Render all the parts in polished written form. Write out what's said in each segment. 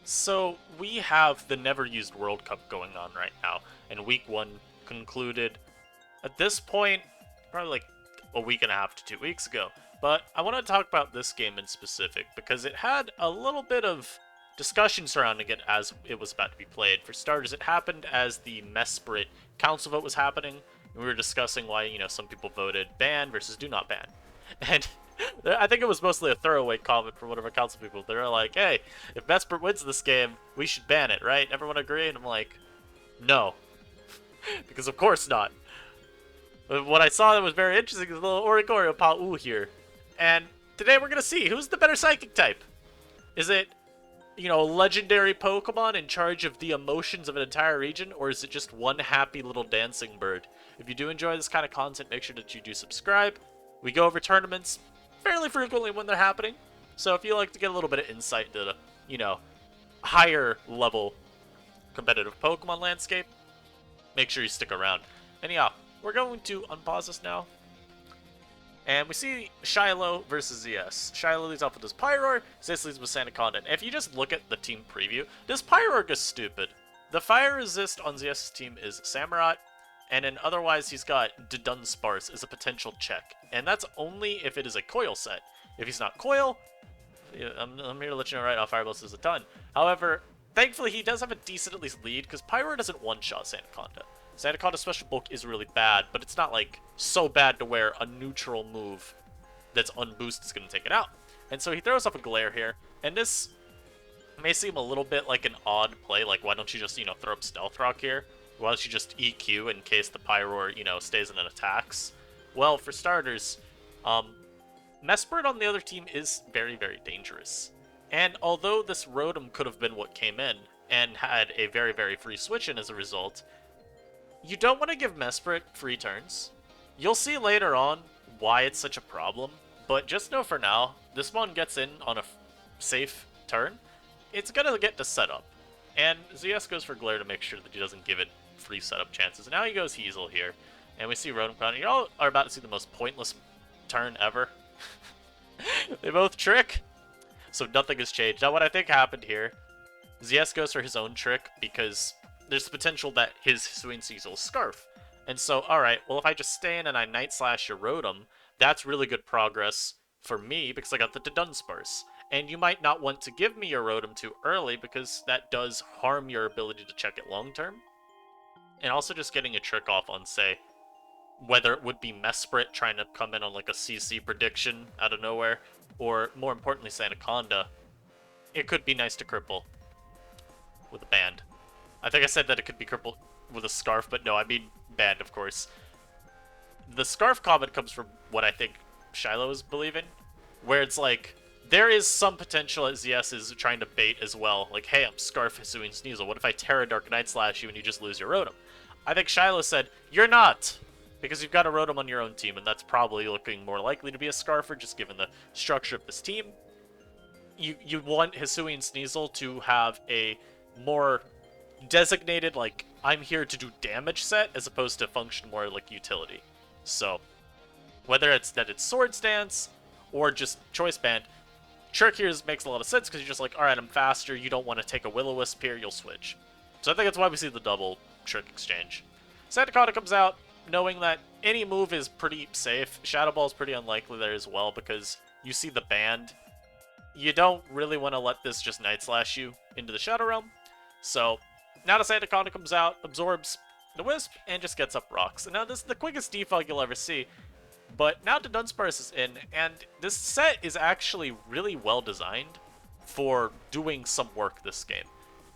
So we have the never used World Cup going on right now, and week one concluded at this point, probably like a week and a half to 2 weeks ago. But I want to talk about this game in specific because it had a little bit of discussion surrounding it as it was about to be played. For starters, it happened as the Mesprit council vote was happening, and we were discussing why, some people voted ban versus do not ban. And I think it was mostly a throwaway comment from one of our council people. They were like, hey, if Mesprit wins this game, we should ban it, right? Everyone agree? And I'm like, no. Because of course not. But what I saw that was very interesting is a little Oricorio Pau here. And today we're going to see who's the better psychic type. Is it, a legendary Pokemon in charge of the emotions of an entire region, or is it just one happy little dancing bird? If you do enjoy this kind of content, make sure that you do subscribe. We go over tournaments fairly frequently when they're happening. So if you like to get a little bit of insight into the, higher level competitive Pokemon landscape, make sure you stick around. Anyhow, we're going to unpause this now. And we see Shiloh versus ZS. Shiloh leads off with his Pyroar, ZS leads with Sandaconda. And if you just look at the team preview, this Pyroar is stupid. The fire resist on ZS's team is Samurott, and then otherwise he's got Dunsparce as a potential check. And that's only if it is a Coil set. If he's not Coil, I'm here to let you know right now, Fire Blast is a ton. However, thankfully he does have a decent at least lead, because Pyroar doesn't one-shot Sandaconda. Sandaconda's special bulk is really bad, but it's not like so bad to where a neutral move that's unboosted is going to take it out. And so he throws off a Glare here, and this may seem a little bit like an odd play, like why don't you just, throw up Stealth Rock here? Why don't you just EQ in case the Pyroar, stays in and attacks? Well, for starters, Mesprit on the other team is very, very dangerous. And although this Rotom could have been what came in, and had a very, very free switch in as a result, you don't want to give Mesprit free turns. You'll see later on why it's such a problem, but just know for now, this one gets in on a safe turn, it's going to get to setup. And ZS goes for Glare to make sure that he doesn't give it free setup chances. And now he goes Hazel here, and we see Rotom Crown. You all are about to see the most pointless turn ever. They both trick, so nothing has changed. Now what I think happened here, ZS goes for his own trick because there's the potential that his Hisuian Sneasel will Scarf. And so, alright, well if I just stay in and I Night Slash your Rotom, that's really good progress for me because I got the Dunsparce. And you might not want to give me your Rotom too early because that does harm your ability to check it long term. And also just getting a trick off on, say, whether it would be Mesprit trying to come in on like a CC prediction out of nowhere, or more importantly Sandaconda, it could be nice to cripple with a band. I think I said that it could be crippled with a Scarf, but no, I mean banned, of course. The Scarf comment comes from what I think Shiloh is believing, where it's like, there is some potential that ZS is trying to bait as well. Like, hey, I'm Scarf Hisuian Sneasel. What if I Terra Dark Night Slash you and you just lose your Rotom? I think Shiloh said, you're not! Because you've got a Rotom on your own team, and that's probably looking more likely to be a Scarfer, just given the structure of this team. You want Hisuian Sneasel to have a more designated, like, I'm here to do damage set, as opposed to function more like utility. So, whether it's that it's Sword Stance, or just Choice Band, Trick here makes a lot of sense, because you're just like, alright, I'm faster, you don't want to take a Will-O-Wisp here, you'll switch. So I think that's why we see the double Trick exchange. Sandaconda comes out, knowing that any move is pretty safe. Shadow Ball is pretty unlikely there as well, because you see the band. You don't really want to let this just Night Slash you into the Shadow Realm. So, now the Sandaconda comes out, absorbs the Wisp, and just gets up rocks. And now this is the quickest defog you'll ever see. But now the Dunsparce is in, and this set is actually really well designed for doing some work this game.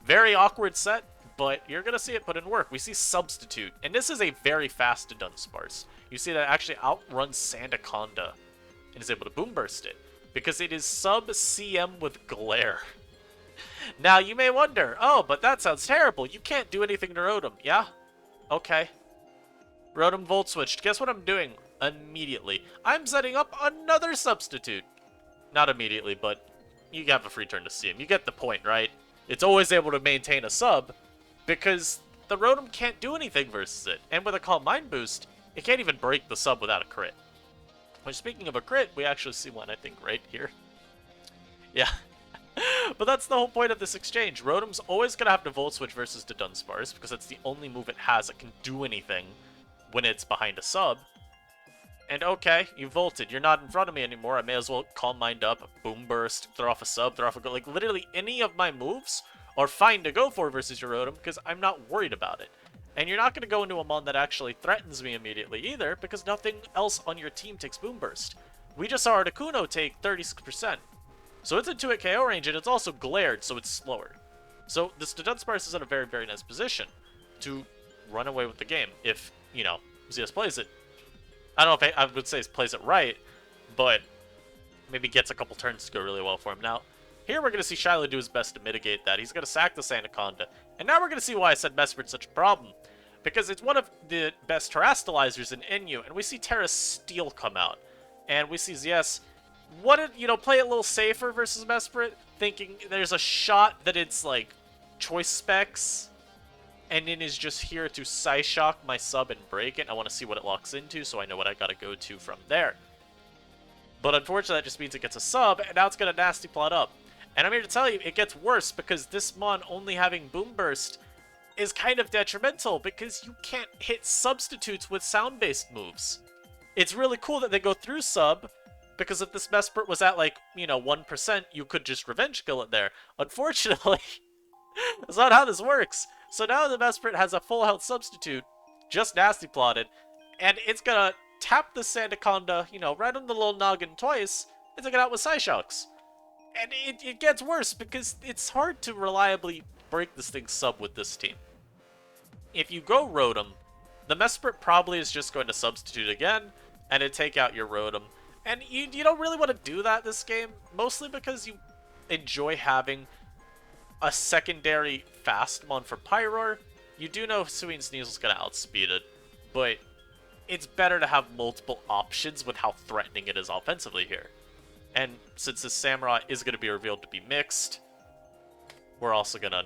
Very awkward set, but you're going to see it put in work. We see Substitute, and this is a very fast Dunsparce. You see that it actually outruns Sandaconda and is able to Boom Burst it, because it is sub-CM with Glare. Now, you may wonder, oh, but that sounds terrible. You can't do anything to Rotom. Yeah? Okay. Rotom Volt Switched. Guess what I'm doing? Immediately. I'm setting up another Substitute. Not immediately, but you have a free turn to see him. You get the point, right? It's always able to maintain a sub, because the Rotom can't do anything versus it. And with a Calm Mind boost, it can't even break the sub without a crit. Which, speaking of a crit, we actually see one, I think, right here. Yeah. But that's the whole point of this exchange. Rotom's always going to have to Volt Switch versus the Dunsparce, because it's the only move it has that can do anything when it's behind a sub. And okay, you volted. You're not in front of me anymore. I may as well Calm Mind up, Boom Burst, throw off a sub, throw off a go. Like, literally any of my moves are fine to go for versus your Rotom, because I'm not worried about it. And you're not going to go into a mon that actually threatens me immediately either, because nothing else on your team takes Boom Burst. We just saw Articuno take 36%. So it's in 2-hit KO range, and it's also glared, so it's slower. So this Dunsparce is in a very, very nice position to run away with the game if, you know, ZS plays it. I don't know if I would say plays it right, but maybe gets a couple turns to go really well for him. Now, here we're going to see Shiloh do his best to mitigate that. He's going to sack the Anaconda. And now we're going to see why I said Mesprit's such a problem. Because it's one of the best terastallizers in NU, and we see Terra Steel come out. And we see ZS, play it a little safer versus Mesprit, thinking there's a shot that it's, like, choice specs, and then is just here to Psyshock my sub and break it. I want to see what it locks into, so I know what I gotta go to from there. But unfortunately, that just means it gets a sub, and now it's gonna nasty plot up. And I'm here to tell you, it gets worse, because this mon only having Boom Burst is kind of detrimental, because you can't hit substitutes with sound-based moves. It's really cool that they go through sub, because if this Mesprit was at, like, 1%, you could just revenge kill it there. Unfortunately, that's not how this works. So now the Mesprit has a full health substitute, just nasty plotted, and it's gonna tap the Sandaconda, right on the little noggin twice, and take it out with Psyshocks. And it gets worse, because it's hard to reliably break this thing sub with this team. If you go Rotom, the Mesprit probably is just going to substitute again, and it take out your Rotom. And you don't really want to do that this game, mostly because you enjoy having a secondary fast mon for Pyroar. You do know Hisuian Sneasel's going to outspeed it, but it's better to have multiple options with how threatening it is offensively here. And since this Samurai is going to be revealed to be mixed, we're also going to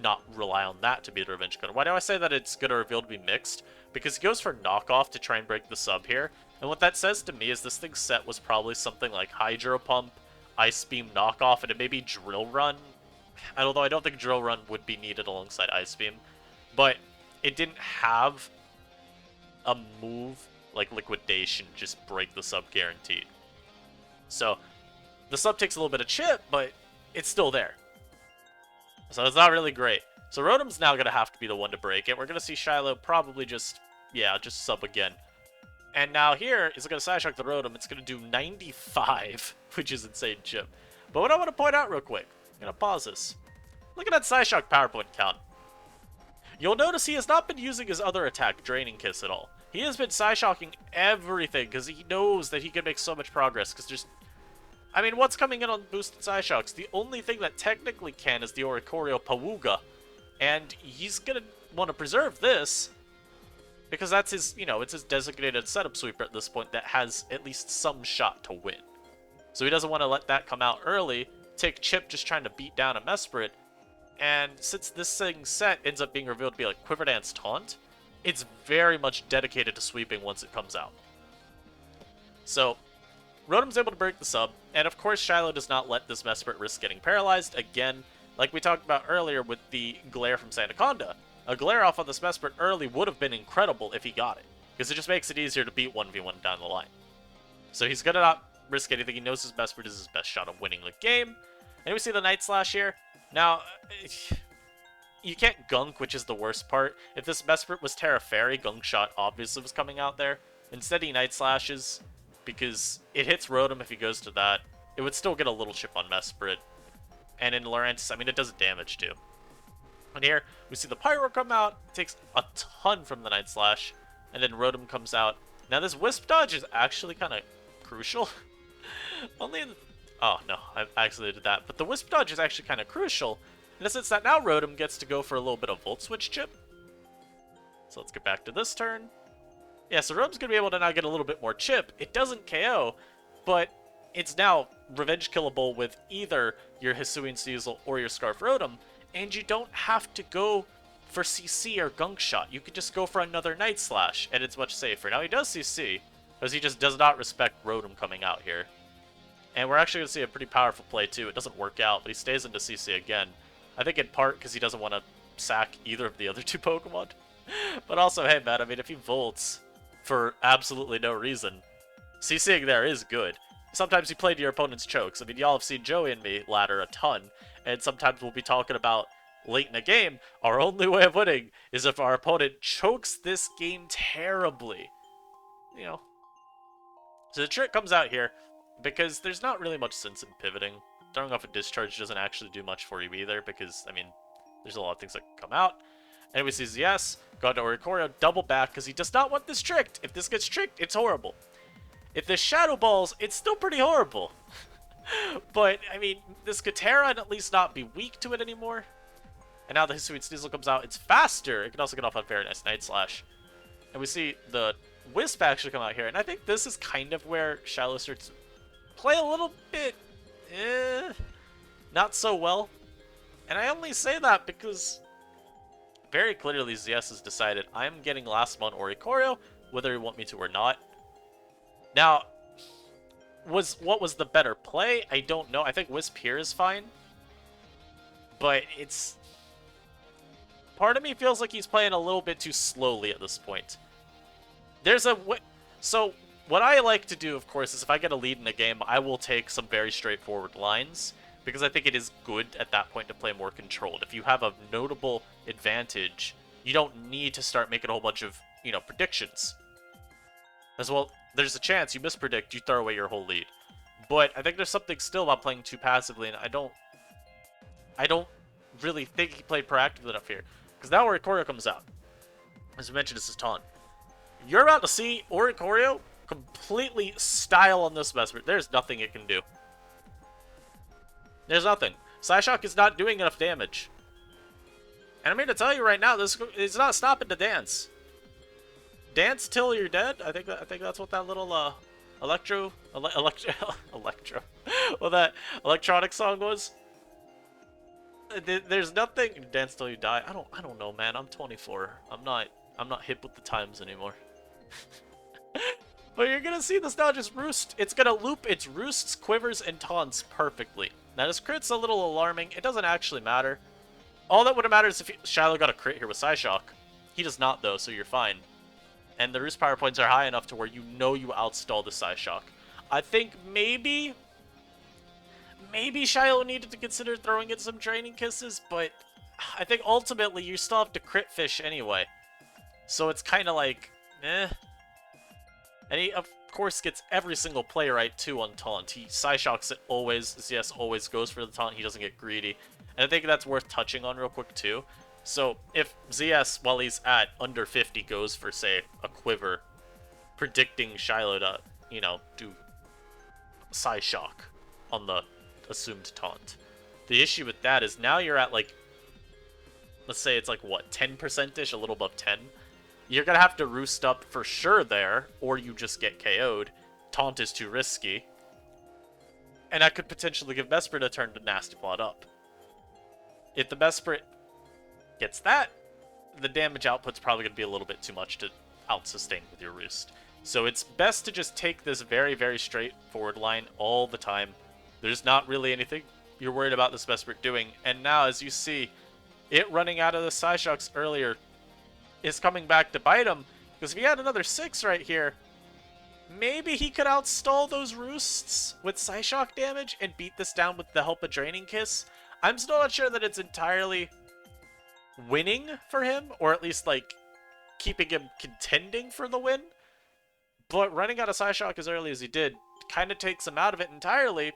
not rely on that to be the revenge code. Why do I say that it's going to reveal to be mixed? Because he goes for knockoff to try and break the sub here, and what that says to me is this thing's set was probably something like Hydro Pump, Ice Beam knockoff, and it may be Drill Run. Although I don't think Drill Run would be needed alongside Ice Beam. But it didn't have a move like Liquidation just break the sub guaranteed. So the sub takes a little bit of chip, but it's still there. So it's not really great. So Rotom's now going to have to be the one to break it. We're going to see Shiloh probably just sub again. And now here is going to Psyshock the Rotom. It's going to do 95, which is insane chip. But what I want to point out real quick, I'm going to pause this. Look at that Psyshock PowerPoint count. You'll notice he has not been using his other attack, Draining Kiss, at all. He has been Psyshocking everything because he knows that he can make so much progress. Because there's... I mean, what's coming in on boosted Psyshocks? The only thing that technically can is the Oricorio Pawuga. And he's going to want to preserve this because that's his, it's his designated setup sweeper at this point that has at least some shot to win. So he doesn't want to let that come out early, take chip just trying to beat down a Mesprit, and since this thing's set ends up being revealed to be like Quiver Dance Taunt, it's very much dedicated to sweeping once it comes out. So, Rotom's able to break the sub, and of course Shiloh does not let this Mesprit risk getting paralyzed. Again, like we talked about earlier with the glare from Sandaconda, a glare off on this Mesprit early would have been incredible if he got it, because it just makes it easier to beat 1v1 down the line. So he's gonna not risk anything. He knows his Mesprit is his best shot of winning the game. And we see the Night Slash here. Now, you can't gunk, which is the worst part. If this Mesprit was Terra Fairy, Gunk Shot obviously was coming out there. Instead he Night Slashes, because it hits Rotom if he goes to that. It would still get a little chip on Mesprit. And in Lurantis, I mean, it does damage too. And here, we see the Pyro come out, takes a ton from the Night Slash, and then Rotom comes out. Now this Wisp Dodge is actually kind of crucial. Only in... Oh, no, I accidentally did that. But the Wisp Dodge is actually kind of crucial, in the sense that now Rotom gets to go for a little bit of Volt Switch chip. So let's get back to this turn. Yeah, so Rotom's going to be able to now get a little bit more chip. It doesn't KO, but it's now revenge killable with either your Hisuian Sneasel or your Scarf Rotom, and you don't have to go for CC or Gunk Shot. You could just go for another Night Slash, and it's much safer. Now he does CC, because he just does not respect Rotom coming out here. And we're actually going to see a pretty powerful play, too. It doesn't work out, but he stays into CC again. I think in part because he doesn't want to sack either of the other two Pokemon. But also, hey, man, I mean, if he volts for absolutely no reason, CCing there is good. Sometimes you play to your opponent's chokes. I mean, y'all have seen Joey and me ladder a ton, and sometimes we'll be talking about late in a game, our only way of winning is if our opponent chokes this game terribly. You know. So the trick comes out here, because there's not really much sense in pivoting. Throwing off a discharge doesn't actually do much for you either, because, I mean, there's a lot of things that can come out. And we see ZS, go to Oricorio, double back, because he does not want this tricked. If this gets tricked, it's horrible. If this Shadow Balls, it's still pretty horrible. But, I mean, this Katera at least not be weak to it anymore. And now the Hisuian Sneasel comes out, it's faster. It can also get off on very nice Night Slash. And we see the Wisp actually come out here, and I think this is kind of where Shiloh starts to play a little bit, not so well. And I only say that because very clearly ZS has decided I'm getting last mon Oricorio, whether you want me to or not. Now, what was the better play? I don't know. I think Wisp here is fine. But it's... part of me feels like he's playing a little bit too slowly at this point. There's a... so, what I like to do, of course, is if I get a lead in a game, I will take some very straightforward lines, because I think it is good at that point to play more controlled. If you have a notable advantage, you don't need to start making a whole bunch of, you know, predictions. As well, there's a chance you mispredict, you throw away your whole lead. But I think there's something still about playing too passively, and I don't really think he played proactively enough here. Because now Oricorio comes out. As I mentioned, this is taunt. You're about to see Oricorio completely style on this Mesprit. There's nothing it can do. There's nothing. Psyshock is not doing enough damage. And I'm here to tell you right now, this is not stopping to dance. Dance till you're dead. I think that's what that little electro well, that electronic song was. There's nothing. Dance till you die. I don't know, man. I'm 24. I'm not hip with the times anymore. But you're gonna see this now just roost. It's gonna loop its roosts, quivers, and taunts perfectly. Now this crit's a little alarming. It doesn't actually matter. All that would have mattered is if Shiloh got a crit here with Psyshock. He does not though, so you're fine. And the roost power points are high enough to where you know you outstall the Psyshock. I think maybe Shiloh needed to consider throwing in some Draining Kisses, but I think ultimately you still have to crit fish anyway. So it's kind of like, eh. And he, of course, gets every single play right, too, on taunt. He Psyshocks it always. ZS always goes for the taunt. He doesn't get greedy. And I think that's worth touching on real quick, too. So if ZS, while he's at under 50, goes for, say, a Quiver, predicting Shiloh to, you know, do Psyshock on the assumed taunt. The issue with that is now you're at, like, let's say it's like, what, 10%-ish, a little above 10? You're going to have to roost up for sure there, or you just get KO'd. Taunt is too risky. And that could potentially give Mesprit a turn to Nasty Plot up. If the Mesprit gets that, the damage output's probably going to be a little bit too much to out-sustain with your roost. So it's best to just take this very, very straightforward line all the time. There's not really anything you're worried about this Mesprit doing. And now, as you see, it running out of the Psyshocks earlier is coming back to bite him, because if he had another 6 right here, maybe he could outstall those roosts with Psyshock damage and beat this down with the help of Draining Kiss. I'm still not sure that it's entirely winning for him, or at least, like, keeping him contending for the win, but running out of Psyshock as early as he did kind of takes him out of it entirely,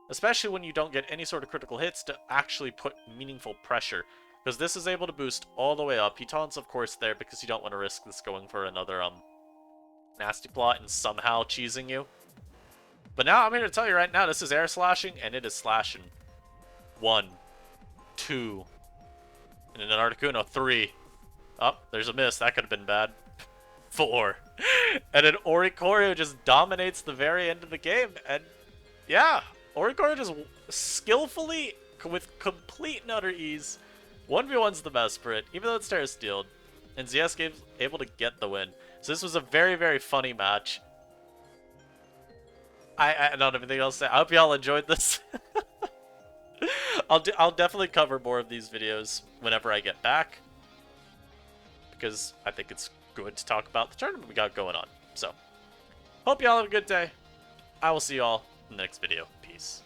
especially when you don't get any sort of critical hits to actually put meaningful pressure. Because this is able to boost all the way up. He taunts, of course, there because you don't want to risk this going for another Nasty Plot and somehow cheesing you. But now I'm here to tell you right now, this is air slashing, and it is slashing. 1, 2, and an Articuno, 3. Oh, there's a miss. That could have been bad. 4. And then Oricorio just dominates the very end of the game. And yeah, Oricorio just skillfully, with complete and utter ease, 1v1's the Mesprit, even though it's Terra Steeled, and ZS Game's able to get the win. So this was a very, very funny match. I don't have anything else to say. I hope y'all enjoyed this. I'll definitely cover more of these videos whenever I get back, because I think it's good to talk about the tournament we got going on. So, hope y'all have a good day. I will see y'all in the next video. Peace.